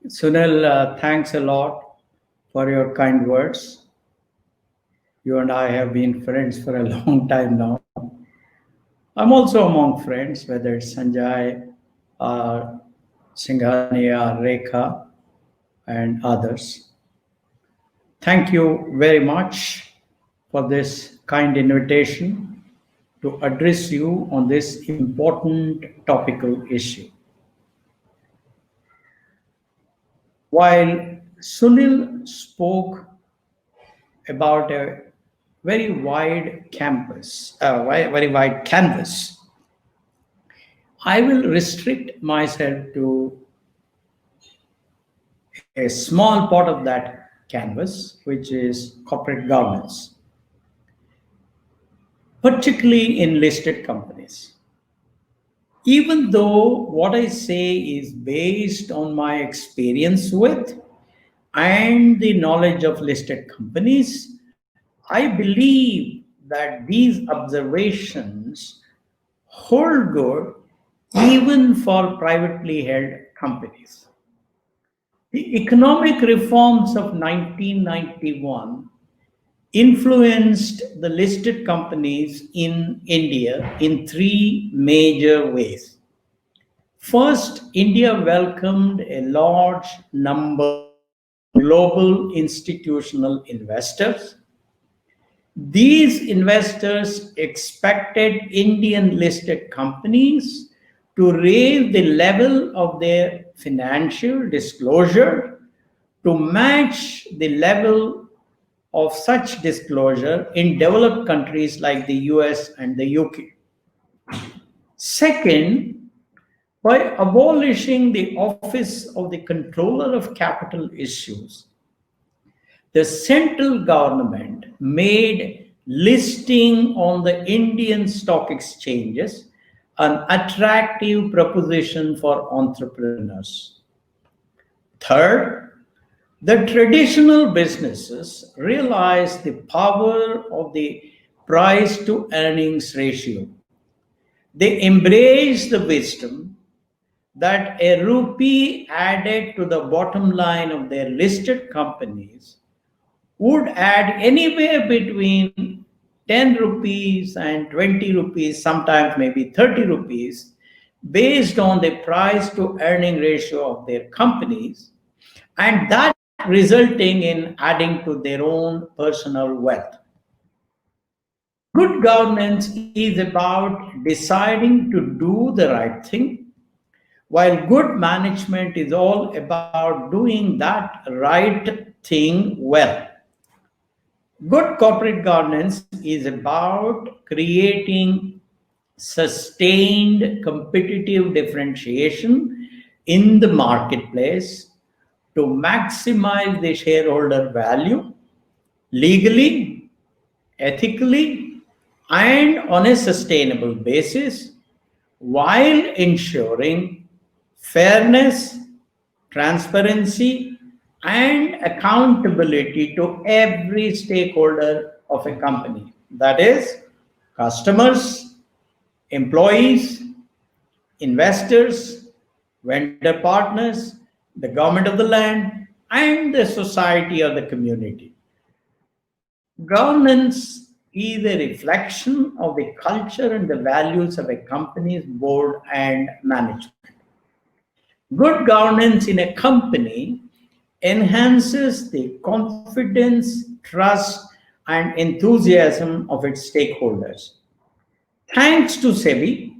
Sunil, thanks a lot for your kind words. You and I have been friends for a long time now. I'm also among friends, whether it's Sanjay, Singhania, Rekha, and others. Thank you very much for this kind invitation to address you on this important topical issue. While Sunil spoke about a very wide campus, very wide canvas, I will restrict myself to a small part of that canvas, which is corporate governance, particularly in listed companies. Even though what I say is based on my experience with and the knowledge of listed companies, I believe that these observations hold good even for privately held companies. The economic reforms of 1991 influenced the listed companies in India in three major ways. First, India welcomed a large number of global institutional investors. These investors expected Indian listed companies to raise the level of their financial disclosure to match the level of such disclosure in developed countries like the US and the UK. Second, by abolishing the office of the controller of capital issues, the central government made listing on the Indian stock exchanges an attractive proposition for entrepreneurs. Third, the traditional businesses realized the power of the price to earnings ratio. They embraced the wisdom that a rupee added to the bottom line of their listed companies would add anywhere between 10 rupees and 20 rupees, sometimes maybe 30 rupees, based on the price to earning ratio of their companies, and that resulting in adding to their own personal wealth. Good governance is about deciding to do the right thing, while good management is all about doing that right thing well. Good corporate governance is about creating sustained competitive differentiation in the marketplace to maximize the shareholder value legally, ethically, and on a sustainable basis while ensuring fairness, transparency, and accountability to every stakeholder of a company. That is, customers, employees, investors, vendor partners, the government of the land, and the society or the community. Governance is a reflection of the culture and the values of a company's board and management. Good governance in a company enhances the confidence, trust, and enthusiasm of its stakeholders. Thanks to SEBI,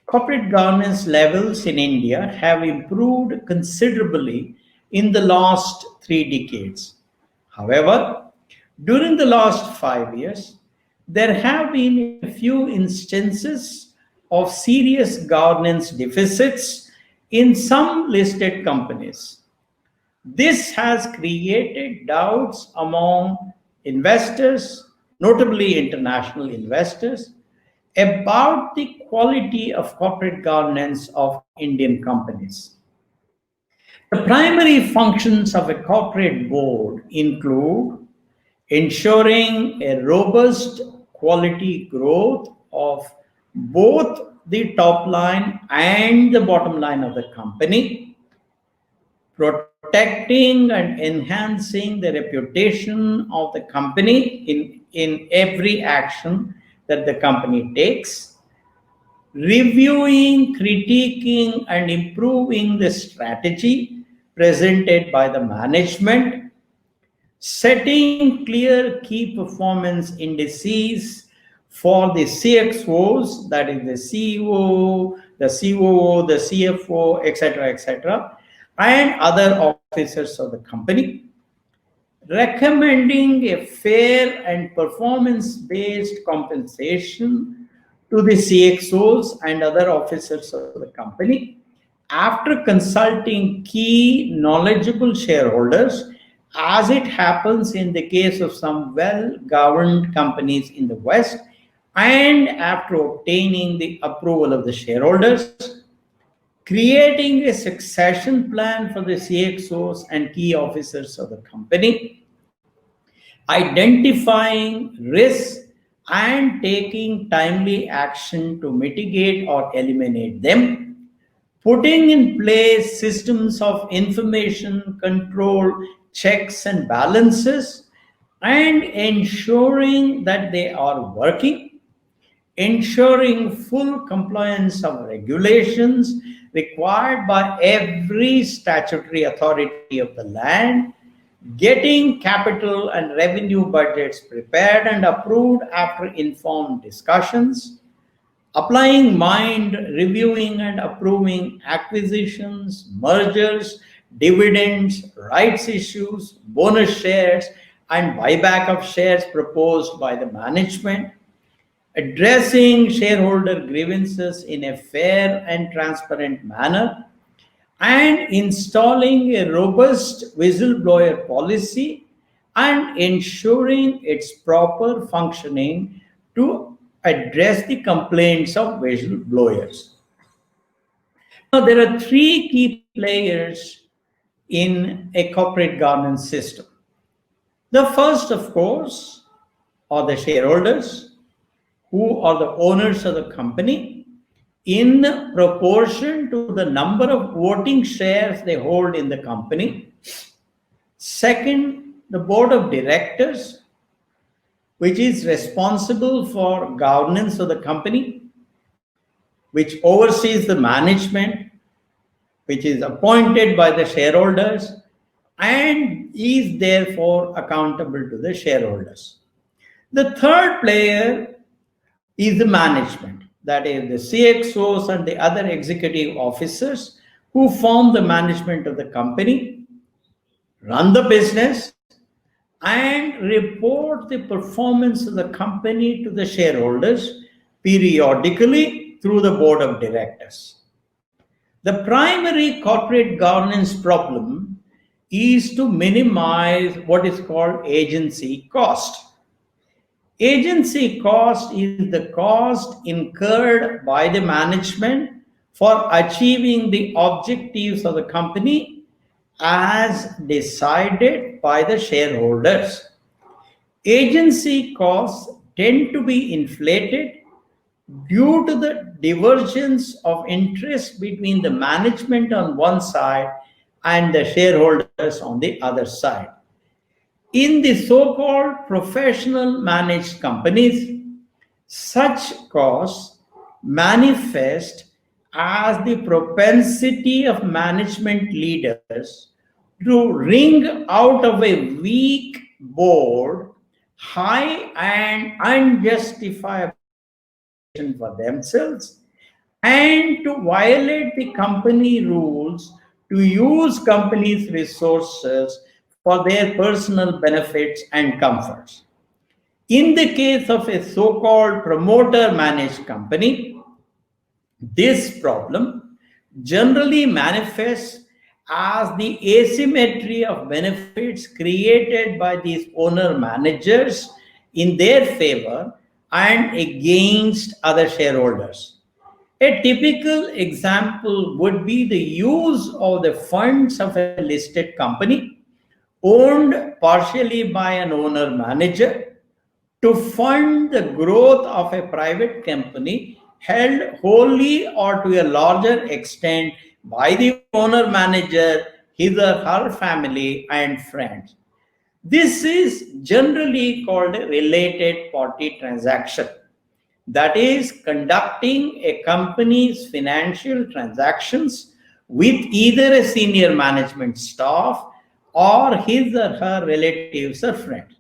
corporate governance levels in India have improved considerably in the last 3 decades. However, during the last 5 years, there have been a few instances of serious governance deficits in some listed companies. This has created doubts among investors, notably international investors, about the quality of corporate governance of Indian companies. The primary functions of a corporate board include ensuring a robust quality growth of both the top line and the bottom line of the company, protecting and enhancing the reputation of the company in every action that the company takes, reviewing, critiquing, and improving the strategy presented by the management, setting clear key performance indices for the CXOs, that is the CEO, the COO, the CFO, etc., and other officers of the company, recommending a fair and performance-based compensation to the CXOs and other officers of the company after consulting key knowledgeable shareholders, as it happens in the case of some well-governed companies in the West, and after obtaining the approval of the shareholders, creating a succession plan for the CXOs and key officers of the company, identifying risks and taking timely action to mitigate or eliminate them, putting in place systems of information control, checks and balances, and ensuring that they are working, ensuring full compliance of regulations required by every statutory authority of the land, getting capital and revenue budgets prepared and approved after informed discussions, applying mind, reviewing and approving acquisitions, mergers, dividends, rights issues, bonus shares, and buyback of shares proposed by the management, addressing shareholder grievances in a fair and transparent manner, and installing a robust whistleblower policy and ensuring its proper functioning to address the complaints of whistleblowers. Now, there are three key players in a corporate governance system. The first, of course, are the shareholders, who are the owners of the company in proportion to the number of voting shares they hold in the company. Second, the board of directors, which is responsible for governance of the company, which oversees the management, which is appointed by the shareholders and is therefore accountable to the shareholders. The third player is the management, that is the CXOs and the other executive officers who form the management of the company, run the business, and report the performance of the company to the shareholders periodically through the board of directors. The primary corporate governance problem is to minimize what is called agency cost. Agency cost is the cost incurred by the management for achieving the objectives of the company as decided by the shareholders. Agency costs tend to be inflated due to the divergence of interest between the management on one side and the shareholders on the other side. In the so-called professional managed companies, such costs manifest as the propensity of management leaders to wring out of a weak board high and unjustifiable for themselves, and to violate the company rules to use company's resources for their personal benefits and comforts. In the case of a so-called promoter managed company, this problem generally manifests as the asymmetry of benefits created by these owner managers in their favor and against other shareholders. A typical example would be the use of the funds of a listed company owned partially by an owner manager to fund the growth of a private company held wholly or to a larger extent by the owner manager his or her family and friends. This is generally called a related party transaction. That is, conducting a company's financial transactions with either a senior management staff or his or her relatives or friends.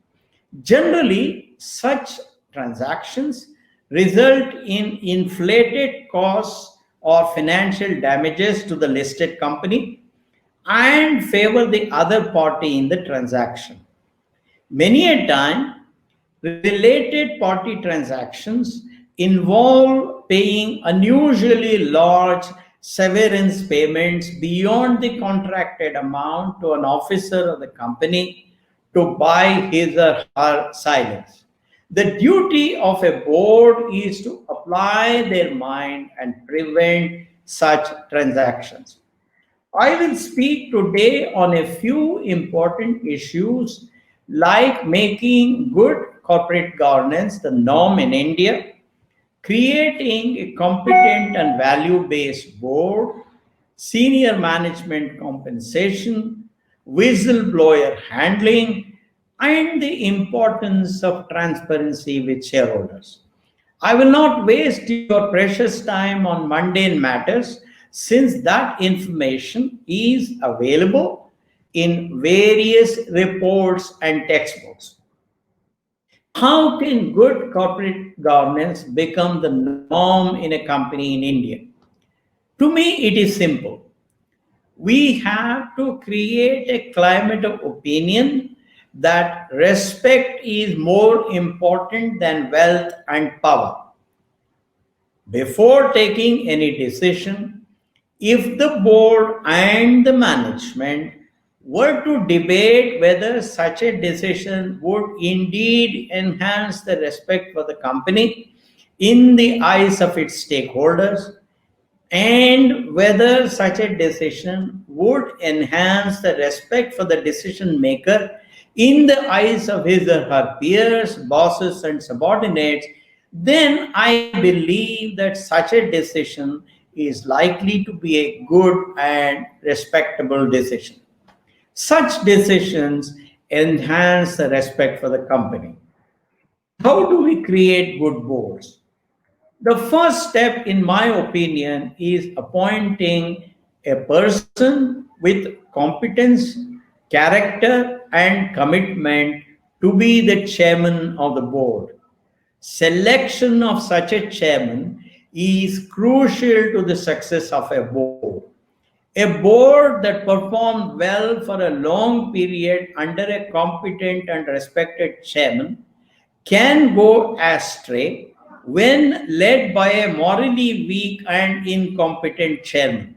Generally, such transactions result in inflated costs or financial damages to the listed company and favor the other party in the transaction. Many a time, related party transactions involve paying unusually large severance payments beyond the contracted amount to an officer of the company to buy his or her silence. The duty of a board is to apply their mind and prevent such transactions. I will speak today on a few important issues like making good corporate governance the norm in India, creating a competent and value based board, senior management compensation, whistleblower handling, and the importance of transparency with shareholders. I will not waste your precious time on mundane matters since that information is available in various reports and textbooks. How can good corporate governance become the norm in a company in India? To me, it is simple. We have to create a climate of opinion that respect is more important than wealth and power. Before taking any decision, if the board and the management were to debate whether such a decision would indeed enhance the respect for the company in the eyes of its stakeholders, and whether such a decision would enhance the respect for the decision maker in the eyes of his or her peers, bosses, and subordinates, then I believe that such a decision is likely to be a good and respectable decision. Such decisions enhance the respect for the company. How do we create good boards? The first step, in my opinion, is appointing a person with competence, character, and commitment to be the chairman of the board. Selection of such a chairman is crucial to the success of a board. A board that performs well for a long period under a competent and respected chairman can go astray when led by a morally weak and incompetent chairman.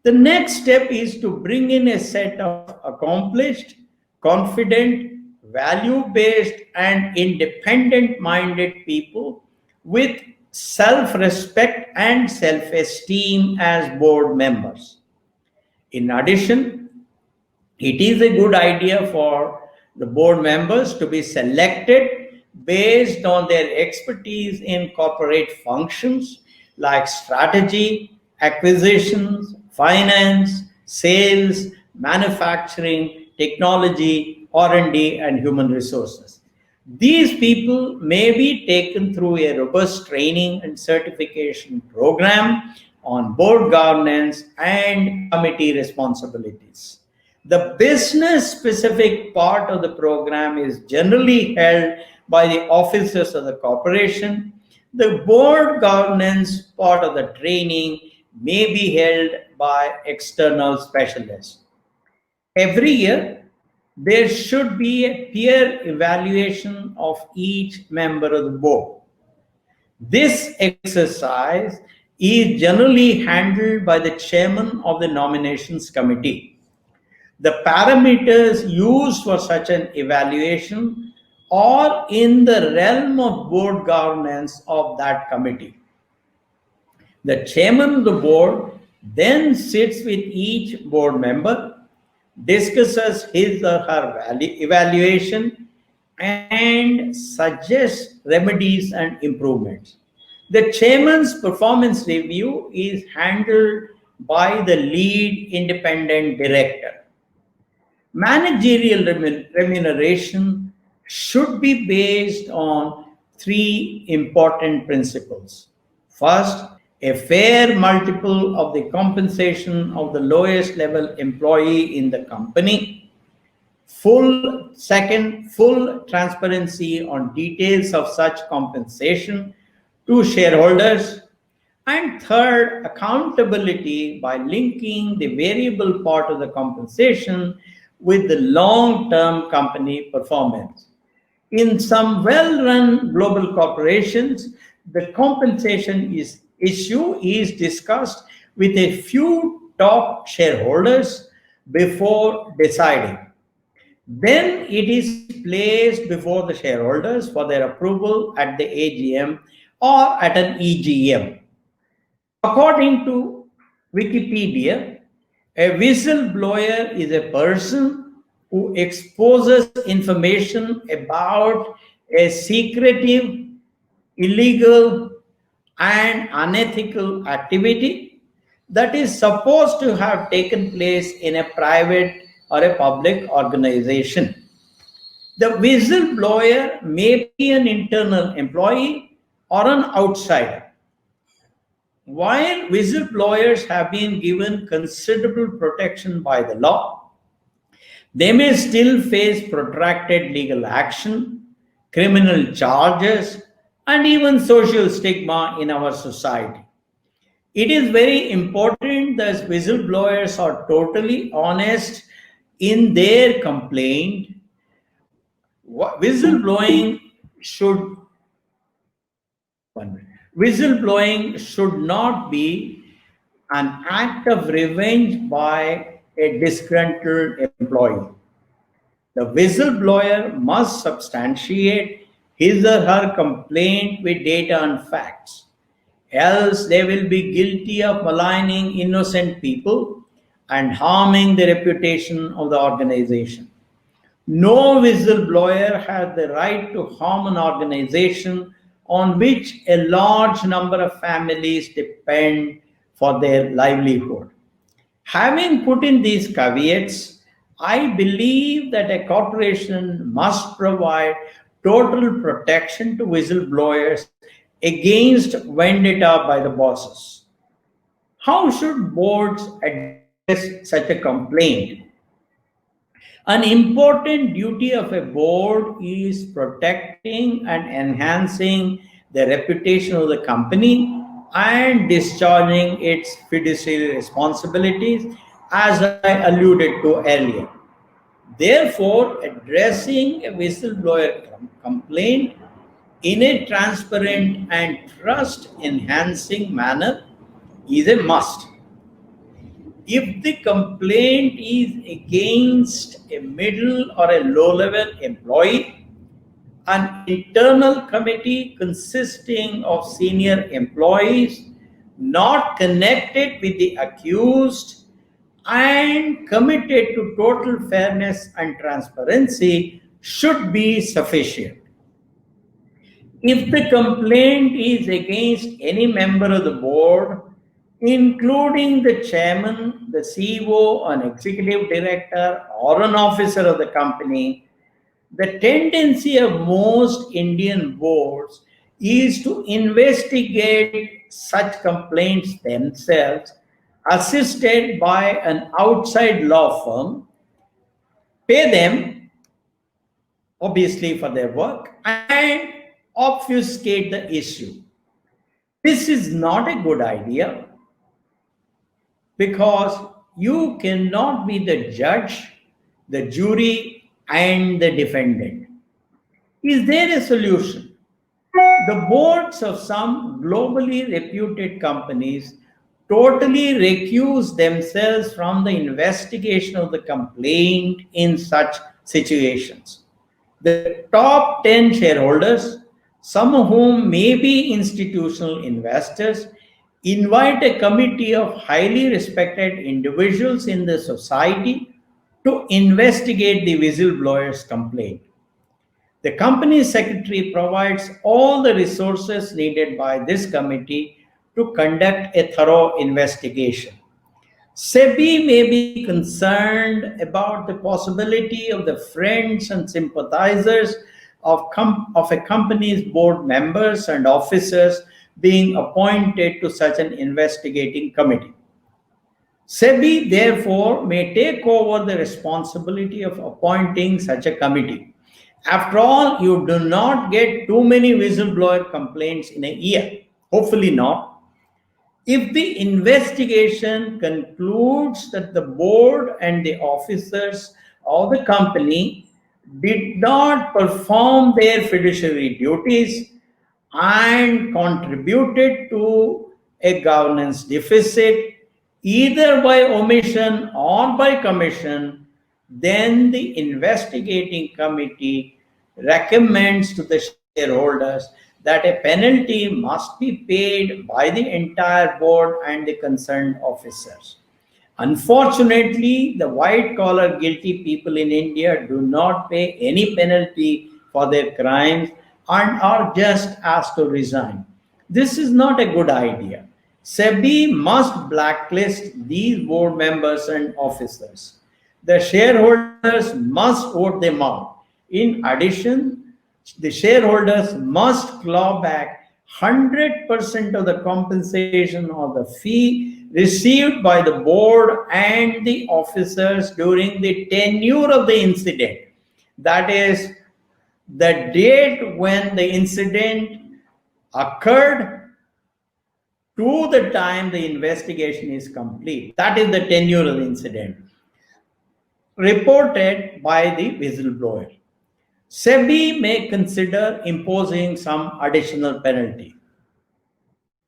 The next step is to bring in a set of accomplished, confident, value based, and independent minded people with self respect and self esteem as board members. In addition, it is a good idea for the board members to be selected based on their expertise in corporate functions like strategy, acquisitions, finance, sales, manufacturing, technology, R&D, and human resources. These people may be taken through a robust training and certification program on board governance and committee responsibilities. The business specific part of the program is generally held by the officers of the corporation. The board governance part of the training may be held by external specialists. Every year, there should be a peer evaluation of each member of the board. This exercise is generally handled by the chairman of the nominations committee. The parameters used for such an evaluation are in the realm of board governance of that committee. The chairman of the board then sits with each board member, discusses his or her evaluation, and suggests remedies and improvements. The chairman's performance review is handled by the lead independent director. Managerial remuneration should be based on three important principles. First, a fair multiple of the compensation of the lowest level employee in the company. Full transparency on details of such compensation to shareholders. And third, accountability by linking the variable part of the compensation with the long-term company performance. In some well-run global corporations, the compensation issue is discussed with a few top shareholders before deciding. Then it is placed before the shareholders for their approval at the AGM or at an EGM. According to Wikipedia, a whistleblower is a person who exposes information about a secretive, illegal, and unethical activity that is supposed to have taken place in a private or a public organization. The whistleblower may be an internal employee or an outsider. While whistleblowers have been given considerable protection by the law, they may still face protracted legal action, criminal charges, and even social stigma in our society. It is very important that whistleblowers are totally honest in their complaint. Whistleblowing should Whistleblowing should not be an act of revenge by a disgruntled employee. The whistleblower must substantiate his or her complaint with data and facts, else they will be guilty of maligning innocent people and harming the reputation of the organization. No whistleblower has the right to harm an organization on which a large number of families depend for their livelihood. Having put in these caveats, I believe that a corporation must provide total protection to whistleblowers against vendetta by the bosses. How should boards address such a complaint? An important duty of a board is protecting and enhancing the reputation of the company and discharging its fiduciary responsibilities, as I alluded to earlier. Therefore, addressing a whistleblower complaint in a transparent and trust enhancing manner is a must. If the complaint is against a middle or a low level employee, an internal committee consisting of senior employees not connected with the accused and committed to total fairness and transparency should be sufficient. If the complaint is against any member of the board, including the chairman, the CEO, an executive director, or an officer of the company, the tendency of most Indian boards is to investigate such complaints themselves, assisted by an outside law firm, pay them, obviously, for their work, and obfuscate the issue. This is not a good idea because you cannot be the judge, the jury, and the defendant. Is there a solution? The boards of some globally reputed companies totally recuse themselves from the investigation of the complaint in such situations. The top 10 shareholders, some of whom may be institutional investors, invite a committee of highly respected individuals in the society to investigate the whistleblower's complaint. The company secretary provides all the resources needed by this committee to conduct a thorough investigation. SEBI may be concerned about the possibility of the friends and sympathizers of a company's board members and officers being appointed to such an investigating committee. SEBI, therefore, may take over the responsibility of appointing such a committee. After all, you do not get too many whistleblower complaints in a year. Hopefully not. If the investigation concludes that the board and the officers of the company did not perform their fiduciary duties and contributed to a governance deficit, either by omission or by commission, then the investigating committee recommends to the shareholders that a penalty must be paid by the entire board and the concerned officers. Unfortunately, the white-collar guilty people in India do not pay any penalty for their crimes and are just asked to resign. This is not a good idea. SEBI must blacklist these board members and officers. The shareholders must vote them out. In addition, the shareholders must claw back 100% of the compensation or the fee received by the board and the officers during the tenure of the incident. That is, the date when the incident occurred to the time the investigation is complete. That is the tenure of the incident, reported by the whistleblower. SEBI may consider imposing some additional penalty.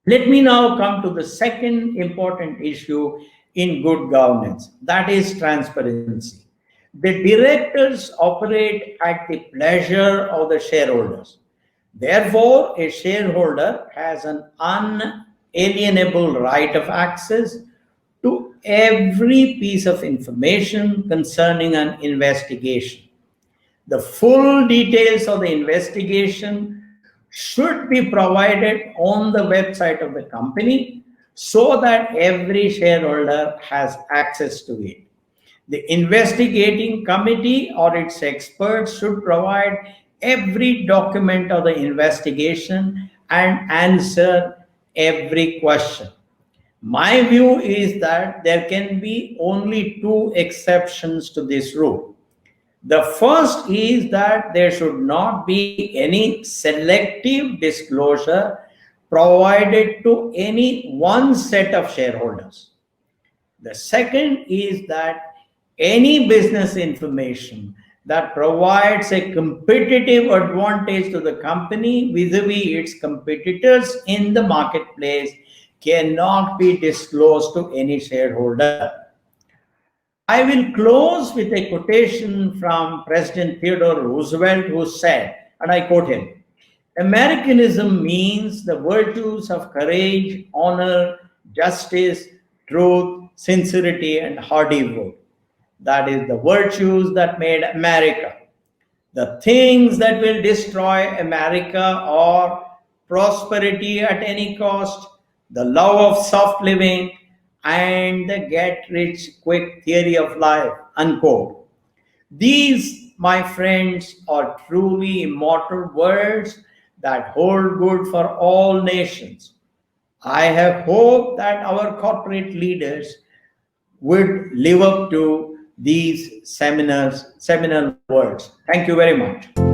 Let me now come to the second important issue in good governance, that is transparency. The directors operate at the pleasure of the shareholders. Therefore, a shareholder has an unalienable right of access to every piece of information concerning an investigation. The full details of the investigation should be provided on the website of the company so that every shareholder has access to it. The investigating committee or its experts should provide every document of the investigation and answer every question. My view is that there can be only two exceptions to this rule. The first is that there should not be any selective disclosure provided to any one set of shareholders. The second is that any business information that provides a competitive advantage to the company vis-a-vis its competitors in the marketplace cannot be disclosed to any shareholder. I will close with a quotation from President Theodore Roosevelt, who said, and I quote him, "Americanism means the virtues of courage, honor, justice, truth, sincerity, and hardy work. That is the virtues that made America. The things that will destroy America are prosperity at any cost, the love of soft living, and the get-rich-quick theory of life," unquote. These, my friends, are truly immortal words that hold good for all nations. I have hope that our corporate leaders would live up to these seminal words. Thank you very much.